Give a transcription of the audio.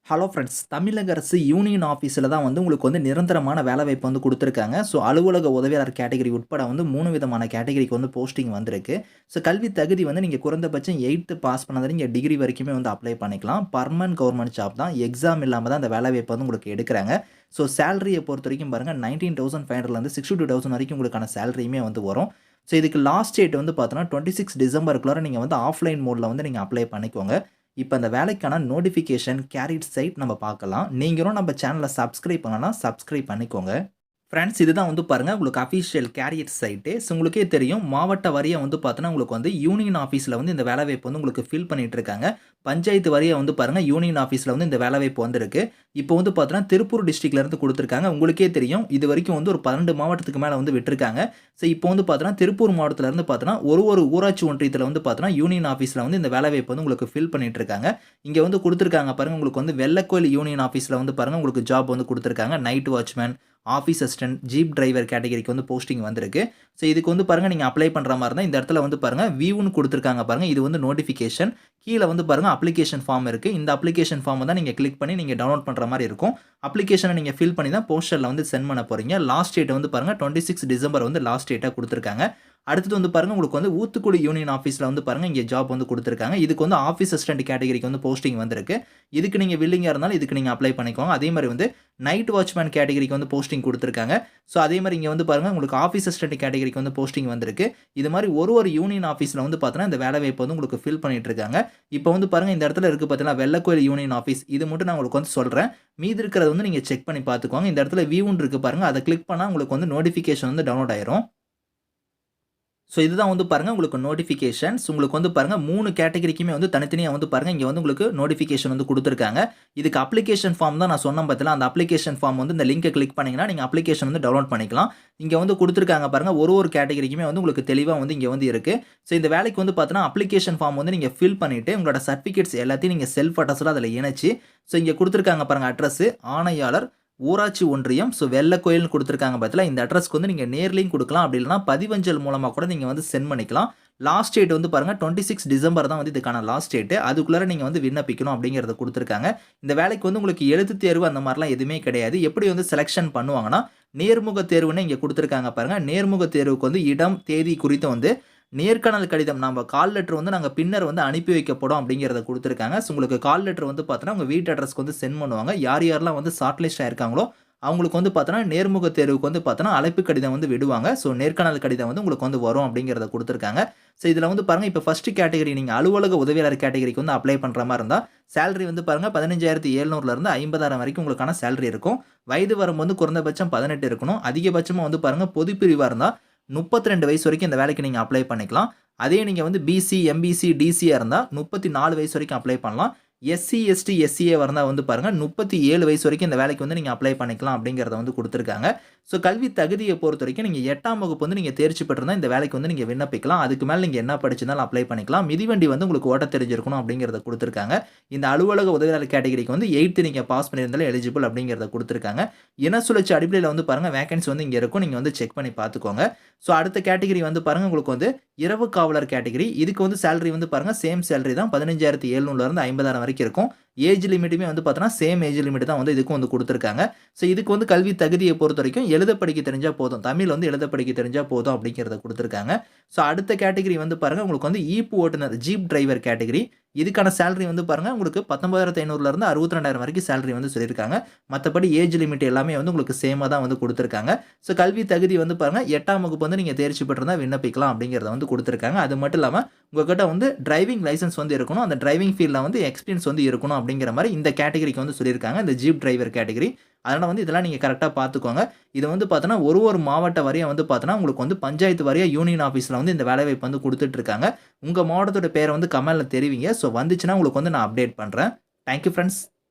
Hello friends. தமிழக அரசு union ஆஃபீஸில தான் வந்து உங்களுக்கு வந்து நிரந்தரமான வேலைவாய்ப்பு வந்து குடுத்துருக்காங்க. ஸோ அலுவலக உதவியாளர் கேட்டகரி உட்பட வந்து 3 விதமான கேட்டகரிக்கு வந்து போஸ்டிங் வந்திருக்கு. ஸோ கல்வி தகுதி வந்து நீங்க குறைந்தபட்சம் 8த் பாஸ் பண்ணது நீங்க டிகிரி வரைக்குமே வந்து அப்ளை பண்ணிக்கலாம். பெர்மனன்ட் கவர்ன்மென்ட் ஜாப் தான். எக்ஸாம் இல்லாம தான் அந்த வேலைவாய்ப்பு வந்து உங்களுக்கு எடுக்குறாங்க. ஸோ சேலரிய பொறுத்தவரைக்கும் பாருங்க 19,500லேருந்து 62,000 வரைக்கும் உங்களுக்கான சேலரியுமே வந்து வரும். ஸோ இதுக்கு லாஸ்ட் டேட் வந்து பார்த்தோன்னா 26 டிசம்பருக்குள்ளார நீங்க வந்து ஆஃப்லைன் மோட்ல வந்து நீங்க அப்ளை பண்ணிக்கோங்க. இப்ப அந்த வேலைக்கான நோட்டிஃபிகேஷன், கேரியர் சைட் நம்ம பார்க்கலாம். நீங்களும் நம்ம சேனல சப்ஸ்கிரைப் பண்ணலனா சப்ஸ்கிரைப் பண்ணிக்கோங்க. ஃபிரெண்ட்ஸ், இதுதான் வந்து பாருங்க உங்களுக்கு அஃபிஷியல் கேரியர் சைட்டு. ஸோ உங்களுக்கே தெரியும் மாவட்ட வாரியா வந்து பார்த்தோன்னா, உங்களுக்கு வந்து யூனியன் ஆஃபீஸ்ல வந்து இந்த வேலைவாய்ப்பு வந்து உங்களுக்கு ஃபில் பண்ணிட்டு இருக்காங்க. பஞ்சாயத்து வாரியா வந்து பாருங்க யூனியன் ஆஃபீஸ்ல வந்து இந்த வேலைவாய்ப்பு வந்திருக்கு. இப்போ வந்து பார்த்தோன்னா, திருப்பூர் டிஸ்ட்ரிக்ட்ல இருந்து குடுத்துருக்காங்க. உங்களுக்கே தெரியும் இதுவரைக்கும் வந்து ஒரு 12 மாவட்டத்துக்கு மேல வந்து விட்டுருக்காங்க. ஸோ இப்போ வந்து பார்த்தோன்னா, திருப்பூர் மாவட்டத்துல இருந்து பார்த்தோன்னா, ஒரு ஊராட்சி ஒன்றியத்துல வந்து பார்த்தோன்னா, யூனியன் ஆஃபீஸ்ல வந்து இந்த வேலைவாய்ப்பு வந்து உங்களுக்கு ஃபில் பண்ணிட்டு இருக்காங்க. இங்க வந்து குடுத்துருக்காங்க பாருங்க, உங்களுக்கு வந்து வெள்ளக்கோயில் யூனியன் ஆஃபீஸ்ல வந்து பாருங்க உங்களுக்கு ஜாப் வந்து குடுத்துருக்காங்க. Night watchman, office assistant, jeep driver கேட்டகரிக்கு வந்து போஸ்டிங் வந்திருக்கு. ஸோ இதுக்கு வந்து பாருங்க நீங்க அப்ளை பண்ற மாரி இருந்தா, இந்த இடத்துல வந்து பாருங்க வியூன்னு குடுத்துருக்காங்க பாருங்க. இது வந்து நோட்டிஃபிகேஷன். கீழ வந்து பாருங்க அப்ளிகேஷன் ஃபார்ம் இருக்கு. இந்த அப்ளிகேஷன் ஃபார்ம தான் நீங்க கிளிக் பண்ணி நீங்க டவுன்லோட் பண்ற மாரி இருக்கும். அப்ளிகேஷன நீங்க ஃபில் பண்ணி தான் போஸ்டர்ல வந்து சென்ட் பண்ண போறீங்க. லாஸ்ட் டேட் வந்து பாருங்க 26 டிசம்பர் வந்து லாஸ்ட் டேட்டா குடுத்துருக்காங்க. அடுத்தது வந்து பாருங்க உங்களுக்கு வந்து ஊத்துக்குளி யூனியன் ஆஃபீஸ்ல வந்து பாருங்க இங்க ஜாப் வந்து குடுத்துருக்காங்க. இதுக்கு வந்து ஆஃபீஸ் அசிஸ்டன்ட் கேட்டகரிக்கு வந்து போஸ்டிங் வந்திருக்கு. இதுக்கு நீங்க வில்லிங்கா இருந்தாலும் இதுக்கு நீங்க அப்ளை பண்ணிக்கோங்க. அதே மாரி வந்து நைட் வாட்ச்மேன் கேட்டகரிக்கு வந்து போஸ்டிங் குடுத்துருக்காங்க. ஸோ அதே மாரி இங்க வந்து பாருங்க உங்களுக்கு ஆஃபீஸ் அசிஸ்டன்ட் கேட்டகரிக்கு வந்து போஸ்டிங் வந்திருக்கு. இது மாரி ஒரு யூனியன் ஆஃபீஸ்ல வந்து பார்த்தோன்னா, இந்த வேலைவாய்ப்பு வந்து உங்களுக்கு ஃபில் பண்ணிட்டு இருக்காங்க. இப்போ வந்து பாருங்க இந்த இடத்துல இருக்கு பார்த்தீங்களா, வெள்ளக்கோயில் யூனியன் ஆஃபீஸ். இது மட்டும் நான் உங்களுக்கு வந்து சொல்றேன். மீதி இருக்கிறத வந்து நீங்க செக் பண்ணி பார்த்துக்கோங்க. இந்த இடத்துல வியூன்னு இருக்கு பாருங்க. அத கிளிக் பண்ணா உங்களுக்கு வந்து நோட்டிஃபிகேஷன் வந்து டவுன்லோட் ஆயிரும். ஸோ இதுதான் வந்து பாருங்க உங்களுக்கு நோட்டிஃபிகேஷன்ஸ். உங்களுக்கு வந்து பாருங்க 3 கேட்டகரிக்குமே வந்து தனித்தனியா வந்து பாருங்க இங்க வந்து உங்களுக்கு நோட்டிஃபிகேஷன் வந்து குடுத்துருக்காங்க. இதுக்கு அப்ளிகேஷன் ஃபார்ம் தான் நான் சொன்னேன் பார்த்தீங்களா, அந்த அப்ளிகேஷன் ஃபார்ம் வந்து இந்த லிங்க கிளிக் பண்ணீங்கன்னா, நீங்க அப்ளிகேஷன் வந்து டவுன்லோட் பண்ணிக்கலாம். இங்க வந்து குடுத்துருக்காங்க பாருங்க. ஒரு கேட்டகரிக்குமே வந்து உங்களுக்கு தெளிவா வந்து இங்க வந்து இருக்கு. ஸோ இந்த வேலைக்கு வந்து பார்த்தீங்கன்னா, அப்ளிகேஷன் ஃபார்ம் வந்து நீங்க ஃபில் பண்ணிட்டு, உங்களோட சர்டிஃபிகேட்ஸ் எல்லாத்தையும் நீங்க செல்ஃப் அட்டஸ்டடா அதில இணைச்சு, ஸோ இங்க குடுத்துருக்காங்க பாருங்க அட்ரஸ் ஆணையாளர் ஊராட்சி ஒன்றியம். ஸோ வெள்ளக்கோயில்னு குடுத்துருக்காங்க பார்த்தீங்களா, இந்த அட்ரஸ்க்கு வந்து நீங்க நேர்லயும் குடுக்கலாம். அப்படி இல்லன்னா பதிவஞ்சல் மூலமா கூட நீங்க வந்து சென்ட் பண்ணிக்கலாம். லாஸ்ட் டேட் வந்து பாருங்க 26 டிசம்பர் தான் வந்து இதுக்கான லாஸ்ட் டேட். அதுக்குள்ளார நீங்க வந்து விண்ணப்பிக்கணும் அப்படிங்கிறத குடுத்துருக்காங்க. இந்த வேலைக்கு வந்து உங்களுக்கு எழுத்துத் தேர்வு அந்த மாரிலாம் எதுவுமே கிடையாது. எப்படி வந்து செலக்ஷன் பண்ணுவாங்கன்னா, நேர்முக தேர்வுன்னு இங்க குடுத்துருக்காங்க பாருங்க. நேர்முக தேர்வுக்கு வந்து இடம், தேதி குறித்து வந்து நேர்காணல் கடிதம் நம்ம கால் லெட்டர் வந்து நாங்க பின்னர் வந்து அனுப்பி வைக்கப்படும் அப்படிங்கிறத குடுத்துருக்காங்க. ஸோ உங்களுக்கு கால் லெட்டர் வந்து பார்த்தோன்னா, உங்க வீட்டு அட்ரஸ்க்கு வந்து சென்ட் பண்ணுவாங்க. யாரெல்லாம் வந்து ஷார்ட் லிஸ்ட் ஆயிருக்காங்களோ, அவங்களுக்கு வந்து பார்த்தோன்னா, நேர்முக தேர்வுக்கு வந்து பார்த்தோன்னா, அழைப்பு கடிதம் வந்து விடுவாங்க. ஸோ நேர்காணல் கடிதம் வந்து உங்களுக்கு வந்து வரும் அப்படிங்கிறத குடுத்துருக்காங்க. ஸோ இதுல வந்து பாருங்க, இப்ப ஃபர்ஸ்ட் கேட்டகரி நீங்க அலுவலக உதவியாளர் கேட்டகரிக்கு வந்து அப்ளை பண்ற மாரி இருந்தா, சேலரி வந்து பாருங்க 15,700லேருந்து 50,000 வரைக்கும் உங்களுக்கான சேலரி இருக்கும். வயது வரம்பு வந்து குறைந்தபட்சம் 18 இருக்கணும். அதிகபட்சமா வந்து பாருங்க பொது பிரிவா இருந்தா 32 வயசு வரைக்கும் இந்த வேலைக்கு நீங்க அப்ளை பண்ணிக்கலாம். அதே நீங்க வந்து பிசி, எம்பிசி, டிசியா இருந்தா 34 வயசு வரைக்கும் அப்ளை பண்ணலாம். எஸ்சி, எஸ்டி, எஸ்சிஏவா இருந்தா வந்து பாருங்க 37 வயசு வரைக்கும் இந்த வேலைக்கு வந்து நீங்க அப்ளை பண்ணிக்கலாம் அப்படிங்கிறத வந்து குடுத்துருக்காங்க. ஸோ கல்வி தகுதிய பொறுத்தவரைக்கும் நீங்க 8ஆம் வகுப்பு வந்து நீங்க தேர்ச்சி பெற்றிருந்தா இந்த வேலைக்கு வந்து நீங்க விண்ணப்பிக்கலாம். அதுக்கு மேல நீங்க என்ன படிச்சிருந்தாலும் அப்ளை பண்ணிக்கலாம். மிதிவண்டி வந்து உங்களுக்கு ஓட்ட தெரிஞ்சிருக்கணும் அப்படிங்கிறத குடுத்துருக்காங்க. இந்த அலுவலக உதவியாளர் கேட்டகரிக்கு வந்து 8த் நீங்க பாஸ் பண்ணியிருந்தாலே எலிஜிபிள் அப்படிங்கிறத குடுத்துருக்காங்க. இன சுழற்சி அடிப்படையில வந்து பாருங்க வேக்கன்சி வந்து இங்க இருக்கும். நீங்க வந்து செக் பண்ணி பார்த்துக்கோங்க. ஸோ அடுத்த கேட்டகரி வந்து பாருங்க உங்களுக்கு வந்து இரவு காவலர் கேட்டகரி. இதுக்கு வந்து சேலரி வந்து பாருங்க சேம் சேலரி தான் 15,700லேருந்து 50,000 வரைக்கும் இருக்கும். ஏஜ் லிமிட்டுமே வந்து பார்த்தோன்னா, சேம் ஏஜ் லிமிட் தான் வந்து இதுக்கும் வந்து குடுத்துருக்காங்க. ஸோ இதுக்கு வந்து கல்வி தகுதிய பொறுத்தவரைக்கும் எழுத படிக்க தெரிஞ்சா போதும். தமிழ் வந்து எழுத படிக்க தெரிஞ்சா போதும் அப்படிங்கிறத குடுத்துருக்காங்க. ஸோ அடுத்த கேட்டகரி வந்து பாருங்க உங்களுக்கு வந்து ஈப்பு ஓட்டுநர், ஜீப் டிரைவர் கேட்டகரி. இதுக்கான சேலரி வந்து பாருங்க உங்களுக்கு 19,500லேருந்து 62,000 வரைக்கும் சேலரி வந்து சொல்லியிருக்காங்க. மத்தபடி ஏஜ் லிமிட் எல்லாமே வந்து உங்களுக்கு சேமா தான் வந்து குடுத்துருக்காங்க. ஸோ கல்வி தகுதி வந்து பாருங்க 8ஆம் வகுப்பு வந்து நீங்க தேர்ச்சி பெற்றிருந்தா விண்ணப்பிக்கலாம் அப்படிங்கிறத வந்து குடுத்துருக்காங்க. அது மட்டும் இல்லாம உங்ககிட்ட வந்து டிரைவிங் லைசென்ஸ் வந்து இருக்கணும். அந்த டிரைவிங் ஃபீல்ட்ல வந்து எக்ஸ்பீரியன்ஸ் வந்து இருக்கணும் அப்படிங்கிற மாரி இந்த கேட்டகரிக்கு வந்து சொல்லியிருக்காங்க. இந்த ஜீப் டிரைவர் கேட்டகரி. அதனால வந்து இதெல்லாம் நீங்க கரெக்ட்டா பார்த்துக்கோங்க. இது வந்து பார்த்தோன்னா, ஒரு மாவட்ட வாரியா வந்து பார்த்தோன்னா, உங்களுக்கு வந்து பஞ்சாயத்து வாரியா யூனியன் ஆஃபீஸ்ல வந்து இந்த வேலைவாய்ப்பு வந்து குடுத்துட்டு இருக்காங்க. உங்க மாவட்டத்தோட பேர வந்து கமெண்ட்ல தெரிவிங்க. ஸோ வந்துச்சுன்னா உங்களுக்கு வந்து நான் அப்டேட் பண்றேன். Thank you friends.